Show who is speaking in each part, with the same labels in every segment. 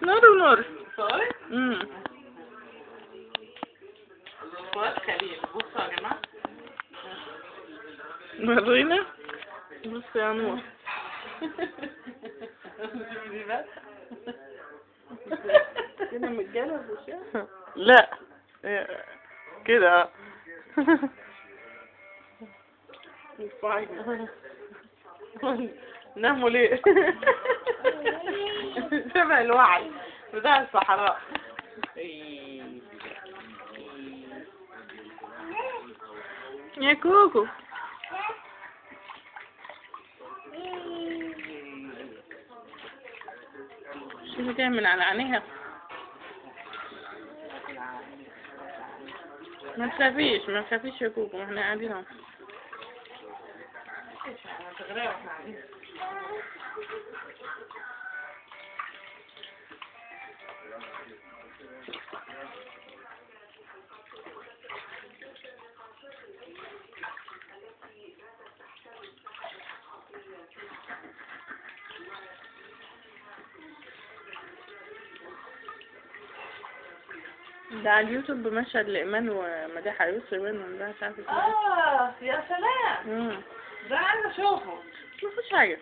Speaker 1: نور ونور.
Speaker 2: صورت؟
Speaker 1: امم
Speaker 2: فؤاد خليل. بصوا يا جماعة.
Speaker 1: ورينا. بص يا نور. كده متجلد وشها؟ لا كده. ناموا ليه؟ شبه الوعي بتاع الصحراء. يا كوكو. شوفي كده من على عينيها. ما تخافيش ما تخافيش يا كوكو، احنا قاعدين اهو. ده على اليوتيوب مشهد لإيمان ومديحة يسري منهم، ده مش عارفة اسمه ايه.
Speaker 2: يا سلام. ده عايز اشوفه.
Speaker 1: مفيش حاجة.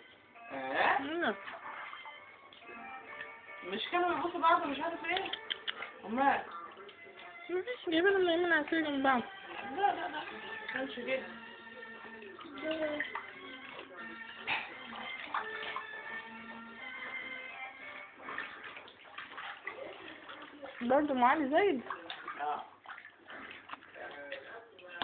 Speaker 2: مش كانوا بيبصوا بعض مش عارف ايه. امال
Speaker 1: مفيش، جايبينهم نايمين على السرير جنب بعض.
Speaker 2: لا ما كانش كده.
Speaker 1: برضه معالي زايد.